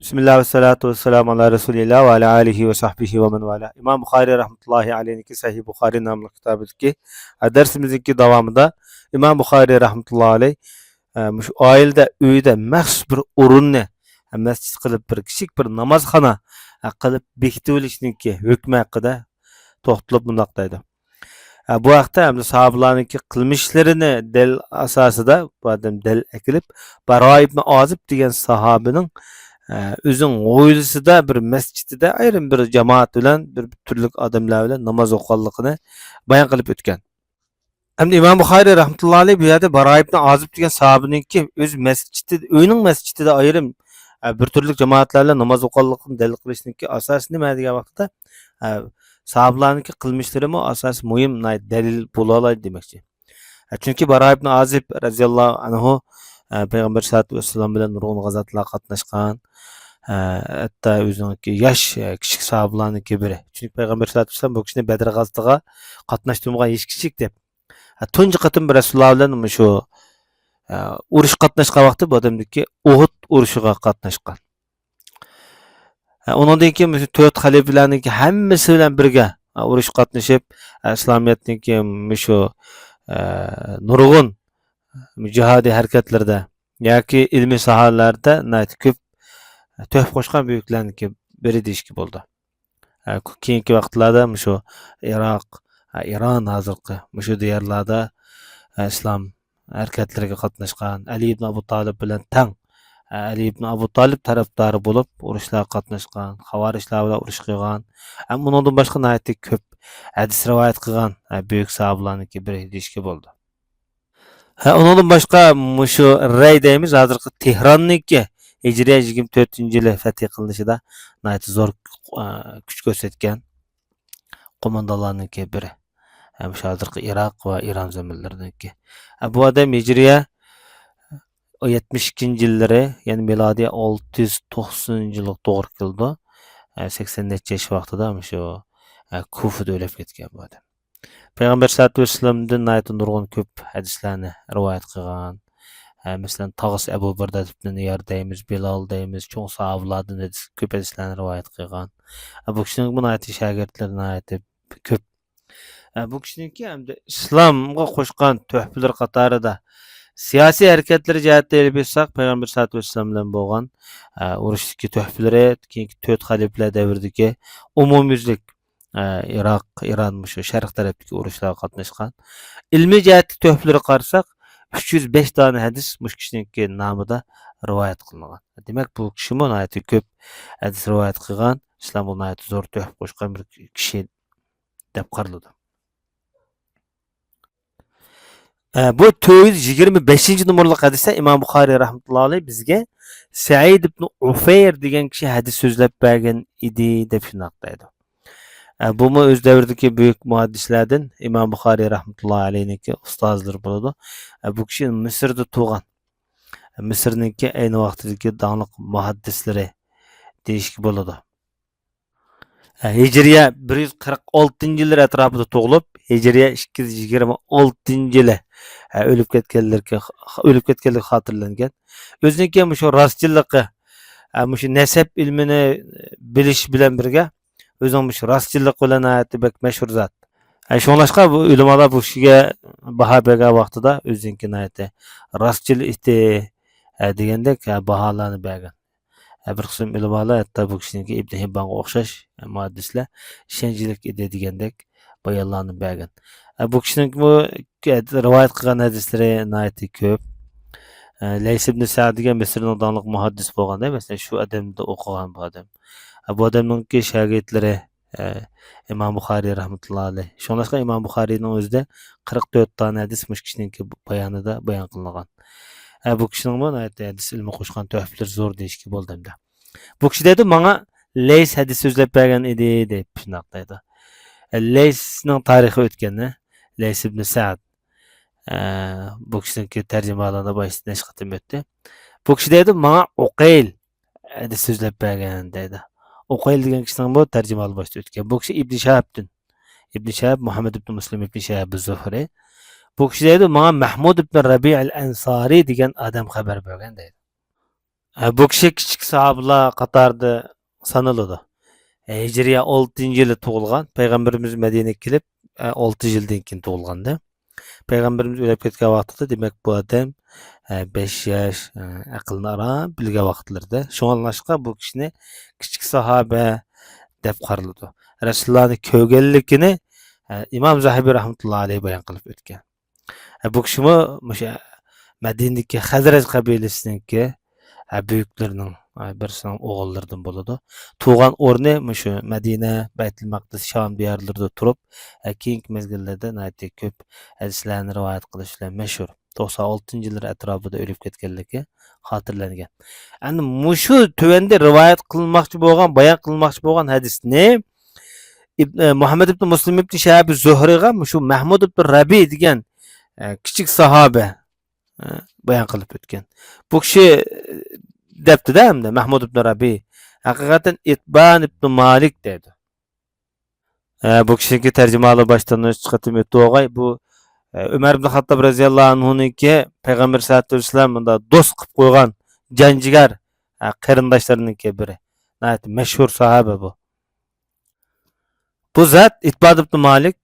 Bismillah ve salatu ve selamu ala Resulillah ve ala alihi ve sahbihi ve men vala. İmam Bukhari rahmetullahi aleyhinki Sahih Bukhari namlı kitabındaki dersimizdeki devamında İmam Bukhari rahmetullahi aleyh şu ailede uyda maxsus bir urunni mescid qilib bir kichik bir namozxona qilib bekitib olishninki hukmi haqida to'xtalib bundoq deydi. Bu haqda hamda sahobalarniki qilmishlarini del asosida bu odam del akilib Bara ibn Azib degan sahobaning özün oýlusida bir mescidde ayrım bir cemaat bilen bir türlük adamlar bilen namaz okanlygyny bayan kılıp ötken. Hem de İmam Bukhari rahmetullahi aleyh bu yerde Bara ibn Azib degan sahabeninki öz mescidde, öýüniň mescidde ayrım bir türlük cemaatlerle namaz okanlygyny delil kılışnınki asasy nima degan wagtda sahabalarnınki kılmışlarymı asas muhim delil bulalar demekçi. Çünkü Bara ibn Azib radıyallahu anhu Peygamber sallallahu aleyhi ve sellem bilen nurgun gazatlar katnaşkan. Hatta özüňki yaş kiçik sahabalarnınki biri. Çünkü Peygamber sallallahu aleyhi ve sellem bu kişini Bedir gazatyga katnaşdyrmagan hiç kiçik dep. Tunji katym Resulullah bilen şu uruş katnaşkan wagty bu adamdaki Uhud uruşuga katnaşkan. Onundan keyin 4 halifelerninki hemmesi bilen birge uruş katnaşyp İslamiyetninki şu nurgun mücahidi hareketlerde yoki ilmi sahalarda köp töhf qo'shgan büyüklerninki biri deyishki bo'ldi. Keyingi vaqtlarda şu Iroq, İran hozirgi şu diyorlarda islom harakatlariga qatnashgan Ali ibn Abu Talib bilan tang Ali ibn Abu Talib tarafdori bo'lib urushlarga qatnashgan, xavarishlar bilan urush qilgan. Bundan boshqa nayatli ko'p hadis rivoyat qilgan büyük sahabalarniki biri deyishki bo'ldi. Ondan başqa şu Rey deymiz hozirgi Tehranniki Hijriye 24-yili fethi kılınışıda nayet zor güç göstergen komandalarınki biri. Hem şahadırki Irak ve İran zeminlerindeki. Bu adam Hijriye 72. yılları yani miladi 690. yıllık doğru kıldı. 80 yaş vaxtıda şu Kufa'da ölüp ketken bu adam. Peygamber sallallahu aleyhi ve sellem'den nayet nurgun köp hadislerini rivayet kılgan. Mesela Tağız Ebu Birda ibn Niyar deymiz, Bilal deymiz, çoğu sahabalardan köp hadislerini rivayet kılgan. Bu kişinin bu ayeti şagirdlerine ayeti köp. Bu kişininki hem de İslam'a koşkan töhfüler katarıda siyasi hareketleri cihetleri elbetsek Peygamber sallallahu aleyhi ve sellem'den boğan uruşdaki töhfülere keyinki 4 halifler devirdiki umumyüzlük Irak, İran şu şerq tarafdaki uruşlarga katnaşkan. İlmi cihetli töhfülere qarsak 305 tane hadis muş kişininki namıda rivayet kılıngan. Demek bu kişi bu ayeti köp hadis rivayet kılgan, İslam bu ayeti zor töhf koşkan bir kişi dep qarıldı. Bu 425. numaralı hadise İmam Bukhari rahmetullahi aleyh bizge Sa'id ibn Ufeyr degan kişi hadis sözlep bergen idi dep şunaqdaydı. Bu mu öz devirdeki büyük muhaddislerden İmam Bukhari rahmetullahi aleyhinki ustazları buludu. Bu kişi Mısır'da tuğan. Mısır'ınki aynı vaxtdaki dağınık muhaddisleri değişik buludu. Hicriye 146. yıllar etrafında tuğulup Hicriye 226. yılı ölüp ketkenlik hatırlangan. Özünki şu rastçılığı, şu nesep ilmini biliş bilen birge özün şu rastçılık bilen ayeti bek meşhur zat. Şoňlaşka bu ulamalar bu kişiге baha bergen wagtyda özünkini ayeti rastçıl iti degendek bahalany bergen. Bir kısım ulamalar hatta bu kişininki İbn Hibban'a okşaş muhaddisler şenjilik ide degendek bayanlarını bergen. Bu kişinin bu rivayet kılgan hadisleri ayeti köp. Leys ibn Sa'd degan Mısır'ın danlyk muhaddis bolgan da mesela şu adamda okugan bu adam. Bu adamınki şagirdleri İmam Bukhari rahmetullahi aleyh. Şoňlaşka İmam Bukhari'nin özde 44 tane hadis muş kişininki bayanında bayan kılıngan. Bu kişinin bu hadis ilmi koşkan töhfler zor deyişki boldy hemde. Bu kişi dedi maňa Leys hadis sözlep bergen idi dep şunaqdaydı. Leys'nin tarihi ötkenine Leys ibn Sa'd bu kişininki terjemalarında başta neşqatim ötdi. Bu kişi dedi maňa Uqayl hadis sözlep bergen dedi. Uqayl degan kişinin bu terjemaly başta ötken. Bu kişi İbn Şahab'dın. İbn Şahab Muhammed ibn Müslim ibn Şahab az-Zuhri. Bu kişi dedi maňa Mahmud ibn Rabi' al-Ansari degan adam haber bergen dedi. Bu kishi kichik sahobalar qatorida sanaladi. Hijriya 6-yili tug'ilgan. Payg'ambarimiz Madinaga kelib 6 yildan keyin tug'ilganda. Payg'ambarimiz o'lib ketgan vaqtida demak bu odam 5 yosh aqlni aram bilgan vaqtlarda. Shuningdek bu kishini kichik sahoba deb qaraladi. Rasulullohni ko'rganligini Imom Zahabiy rahmatullohi alayhi bayon qilib o'tgan. Bu kishimi o'sha Madinadagi Hazraj qabilasiniki büyüklerining birisining o'g'illaridan bo'ladi. Tug'an o'rni shu Madina, Baytul Maqdis, Sham diyorlarida turib, keyingi mezgillarda nayt ko'p hadislarni rivoyat qilish bilan mashhur. 96-yillar atrofida o'lib ketganligi xotirlangan. Endi mushu tuvanda rivoyat qilmoqchi bo'lgan, bayon qilmoqchi bo'lgan hadisni Muhammad ibn Muslim ibn Shahab Zuhriga shu Mahmud ibn Rabi degan kichik sahoba bayon qilib o'tgan. Bu kishi debdi-da hamda Mahmud ibn Rabi haqiqatan Itban ibn Malik dedi. Bu kishiniki tarjimali boshdan chiqatib o'tdi o'g'ay. Bu Umar ibn Xattob roziyallohu anhuniki Payg'ambar sollallohu alayhi vasallam bunda do'st qilib qo'ygan janjigar qarindoshlarininki biri. Mashhur sahoba bu. Bu zat Itban ibn Malik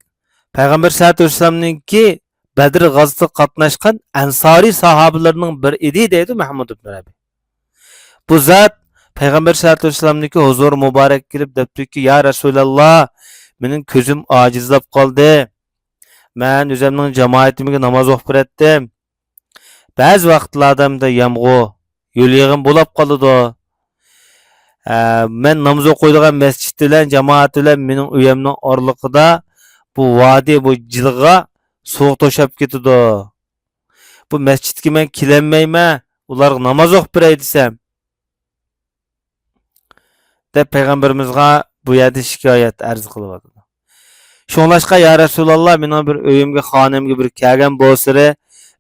Payg'ambar sollallohu alayhi vasallamninki Badr g'azotida qatnashgan Ansari sahobalarning biri edi deydi Mahmud ibn Rabi. Bu zat Payg'ambar sollallohu alayhi vasallamniki huzur muborak kelib debdiki: "Ya Rasululloh, mening ko'zim ojizlab qoldi. Men o'zimning jamoatimga namoz o'qib beratdim. Ba'zi vaqtlarda yomg'ir, yo'l yig'im bo'lib qoladi. Men namoz o'qiydigan masjid bilan jamoat bilan mening uyimning oraliqida bu vodiy, bu jilg'a suv to'shab ketadi. Bu masjidga men kelolmayman. Ularga namoz o'qib beray desam." deb payg'ambarimizga bu yerda shikoyat arz qilyapti. Shunlashqa ya Rasululloh, mening bir uyimga, xonamga bir kelgan bo'lsa,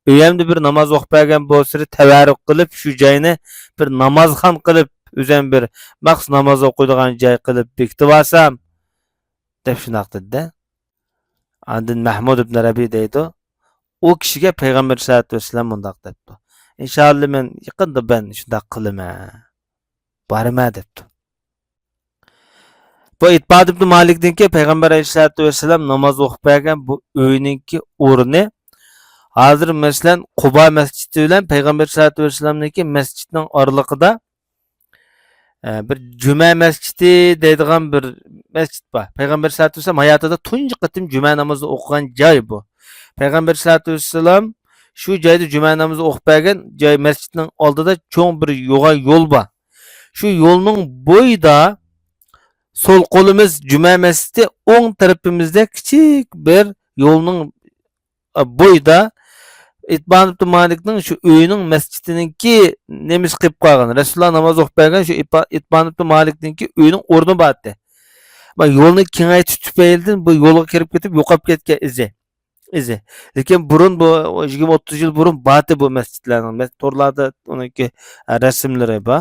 uyimda bir namoz o'qib bergan bo'lsa, tavarruk qilib shu joyni bir namozxon qilib, o'zim bir maxsus namoz o'qiydigan joy qilib bekitib olsam deb shunaq dedi-da. Andin Mahmud ibn Rabi deydi. U kishiga payg'ambar sollallohu alayhi vasallam bundoq debdi. Inshaalloh men yaqinda ben shundoq qilaman. Borma debdi. Bu İtbad ibn Malik'ninki Peygamber Aleyhisselatü Vesselam namoz o'qib bergan bu uyninki o'rni hozir masalan Quba masjidi bilan Peygamber Aleyhisselatü Vesselam'ninki masjidning oralig'ida bir juma masjidi deydigan bir masjid bor. Peygamber Aleyhisselatü Vesselam hayotida tunji qatim juma namozi o'qigan joy bu. Peygamber Aleyhisselatü Vesselam shu joyda juma namozi o'qib bergan joy masjidning oldida cho'ng bir yo'l bor. Shu yo'lning bo'yida sol qo'limiz juma masjidi, o'ng tarafimizda kichik bir yo'lning bo'yida Itban ibn Malikning shu uyining masjidininki nemiz qilib qo'ygan. Rasululloh namoz o'qib bergan shu Itban ibn Malikninki uyining o'rni bor edi. Va yo'lni kengaytib tufaylidan bu yo'lga kirib ketib yo'qolib ketgan izi. Lekin burun bu 20-30 yil burun bati bu masjidlarning torlarda uniki rasmlari bor.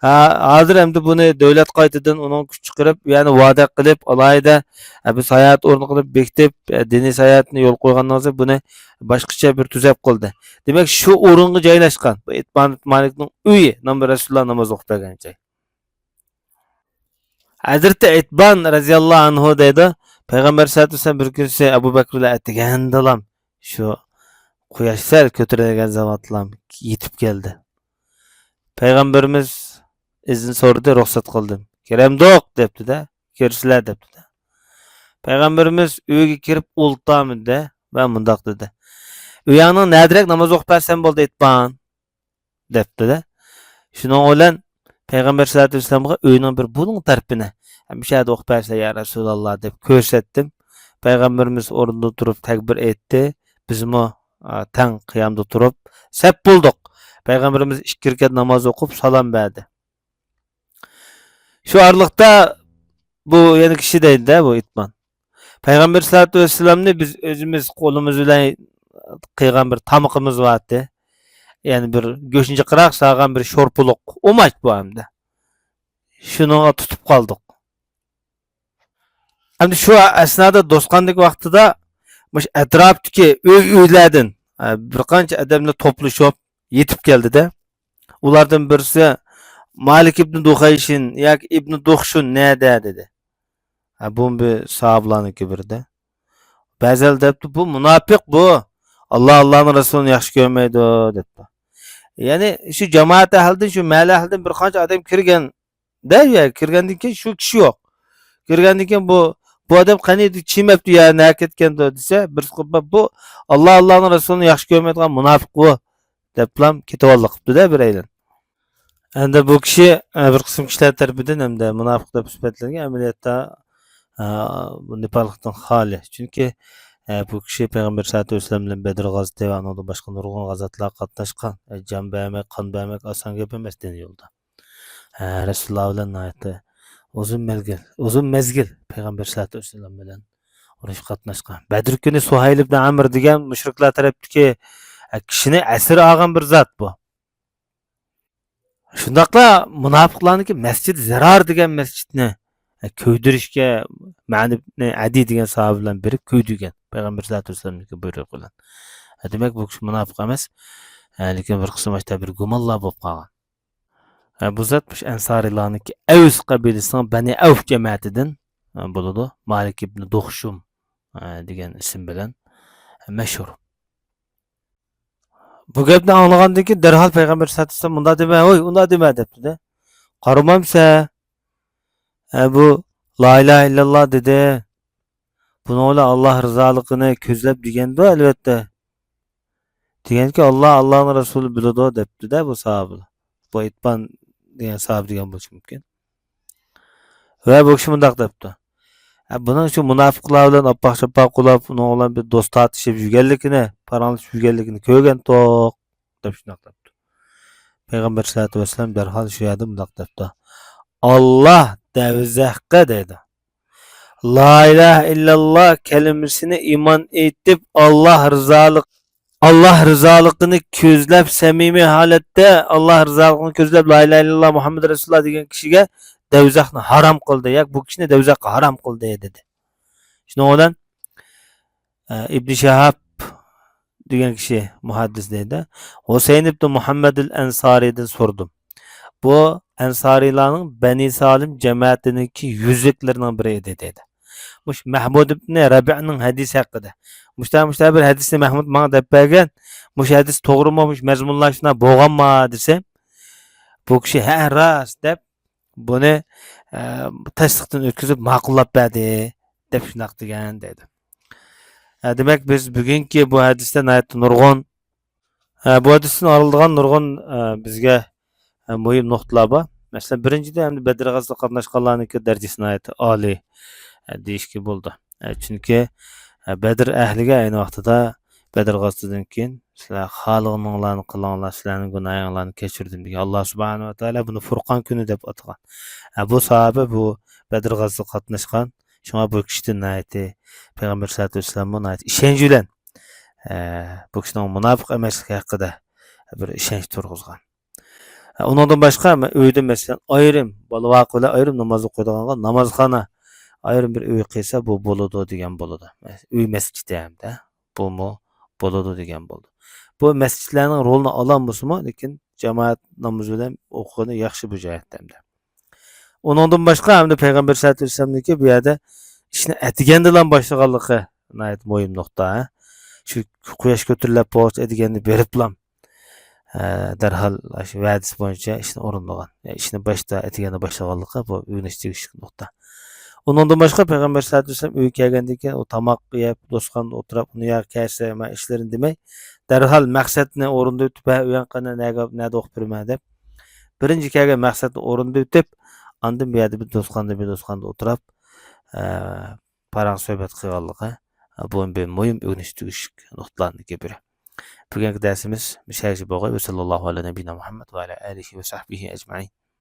Hozir endi buni davlat qaytadan uning kuch chiqarib, ya'ni va'da qilib, alayda bu sayohat o'rni qilib bekitib, diniy sayohatni yo'l qo'ygandan so'ng buni boshqacha bir tuzab qildi. Demak, shu o'ringa joylashgan. Bu Itban Malikning uyi, nomli Rasululloh namoz o'qib bergan joy. Hazrati Itban radhiyallohu anhu deydi, Payg'ambar sollallohu alayhi vasallam bir kun Abu Bakr bilan aytgandilar, shu quyosh sal ko'tarilgan zamonlar yetib keldi. Payg'ambarimiz izin so'radi, ruxsat qildim. Keramdoq debdi-da, kirishlar debdi-da. Payg'ambarimiz uyga kirib o'ltamdi va mundoq dedi. Uyingning nadirak namoz o'qib bersam bo'ldi Itban debdi-da. Shuning bilan Payg'ambar sollallohu alayhi vasallamga uyning bir buning tarafini hamshada o'qib bersa ya Rasululloh deb ko'rsatdim. Payg'ambarimiz o'rnida turib takbir aytdi. Bizmi tang qiyamda turib sap bo'ldik. Payg'ambarimiz 2 rakat namoz o'qib salom berdi. Shu arliqda bu yana kishi deydi-da bu Itban. Payg'ambar sollallohu alayhi vasallamni biz o'zimiz qo'limiz bilan qilgan bir tamoqimiz bor edi. Ya'ni bir go'shinchi qiraq sağgan bir sho'rpuluq o'maç bu hamda. Shuni tutib qoldik. Endi shu asnoda do'stqanlik vaqtida mush atrofdagi uylardan bir qancha odamlar to'plashib yetib keldi-da. Ulardan birisi Malik ibn Duhayshin yoki ibn Duhshun nada dedi. Bu bir sahablarniki birde. Ba'zilar debdi bu munofiq bu. Allohning rasulini yaxshi ko'rmaydi debdi. Ya'ni shu jamoat ahlidan shu mal ahlidan bir qancha odam kirganda ya kirgandan keyin shu kishi yo'q. Kirgandan keyin bu odam qaniydi chimabdi ya na ketganda desa bir bu Allohning rasulini yaxshi ko'rmaydigan munofiq bu deb bilan ketib oldi qilibdi-da bir aylan. Endi bu kishi bir qism kishilar tarafidan hamda munofiq deb sifatlangan amaliyotda bu nifaqdan xoli. Chunki bu kishi payg'ambar sollallohu alayhi vasallam bilan Badr g'azotida va undan boshqa nurg'un g'azotlar qatnashgan. Jon bermak, qon bermak oson gap emas din yo'lda. Rasululloh bilan aytdi. Uzun mezgil payg'ambar sollallohu alayhi vasallam bilan urush qatnashgan. Badr kuni Suhayl ibn Amr degan mushriklar tarafdagi kishini asir olgan bir zot bu. Shundaqla munofiqlarniki Masjid Zirar degan masjidni ko'ydirishga ma'ni Adi degan sahoba bilan berib ko'ydirgan. Payg'ambar sollallohu alayhi vasallamga buyruq bilan. Demak bu kishi munofiq emas, lekin bir qism ashta bir gumonlar bo'lib qolgan. Bu zot Ansariylarniki Aws qabilasining Bani Avf jamoatidan bo'ladi. Malik ibn Duhshum degan ism bilan mashhur. Bu gapni anglagandan keyin darhol payg'ambar sollallohu alayhi vasallam unda dema, "Voy, unda dema" debdi-da. Qaramamsa, bu la ilaha illalloh dedi. Buni ola Alloh rizoligini ko'zlab deganda albatta. Deganki Allohning rasuli biladi debdi-da bu sahoba. Bu Itban degan sahoba degan bo'lishi mumkin. Va bu kishi mundaq debdi. Buning shu munofiqlar bilan oppoq-chapoq qilib, uning bilan bir do'st tortishib yurganligini, paranglashib yurganligini ko'rgan to'q deb shunday debdi. Payg'ambar sollallohu alayhi vasallam darhol shu yerda mundaq debdi. Alloh davzaqqa dedi. La ilahe illalloh kalimasini iymon etib Allah rizoligini ko'zlab samimiy holatda Allah rizoligini ko'zlab la ilaha illalloh Muhammad rasululloh degan kishiga davzaqni harom qildi. Yoki bu kishini davzaqqa harom qildi dedi. Shuning bilan Ibn Shahab degan kishi muhaddis deydi. Husayn ibn Muhammad al-Ansariydan so'radim. Bu Ansariylarning Bani Salim jamoatiniki yüzüklerining biri edi dedi. Mush Mahmud ibn Rabi'ning hadisi haqida. Mushta bir hadisni Mahmud menga deb bergan. Mush hadis to'g'rimi, mush mazmunlar shuna bo'lganmi desa, bu kishi ha rost deb buni tasdiqdan o'tkazib ma'qullab berdi deb shunaq degan dedi. Demak biz bugungi bu hadisdan nurg'un bu hadisdan orilgan nurg'un bizga muhim nuqtalar bor. Masalan, birinchidan ham Badr g'azotida qatnashganlarniki darajasini oliy deyishga bo'ldi. Chunki Badr ahliga ayni vaqtida Badr g'azotidan keyin sizlar xohlaganinglarni qilinglar, sizlarning gunohinglarni kechirdim degan Alloh subhanahu va taolo buni Furqon kuni deb atagan. Bu sahoba bu Badr g'azotida qatnashgan. Shunga bu kishidan aytdi. Payg'ambar sollallohu alayhi vasallam aytdi. Ishonch bilan bu kishining munofiq emasligi haqida bir ishonch turg'izgan. Undan boshqa uyda masalan ayrim bola vaqtida ayrim namoz o'qiydiganlar namozxona ayrim bir uy qilsa bu bo'ladi degan bo'ladi. Uy masjidi hamda bu bo'ladi degan bo'ldi. Bu masjidlarning rolini olamiz-mi, lekin jamoat namoz bilan o'qigani yaxshi bu jihatdan. Undan boshqa hamda payg'ambar sollallohu alayhi vasallamniki bu yerda ishni atigandan boshlaganligi nihoyat muhim nuqta. Shu quyosh ko'tarilib bosh atiganda berib bilan darhol shu va'dasi bo'yicha ishni o'rinlagan. Ishni boshda atiganda boshlaganligi bu uyg'unish nuqta. Undan boshqa payg'ambar sollallohu alayhi vasallam uyga kelgandan keyin u tomoq yeb, do'stxonada o'tirib, uni yer kelsa, men ishlarini demay, darhol maqsadni o'rinda o'tib, uyanqana nada o'qib berma deb, birinchi kelgan maqsadni o'rinda o'tib, ondan bu yerda bir do'stxonada o'tirib, parang suhbat qilganligi bu bir muhim o'rganish nuqtalardan biri. Bugungi darsimiz mushayish bo'lgan va sallallohu alayhi va Muhammad va ala alihi va sahbihi ajma'in.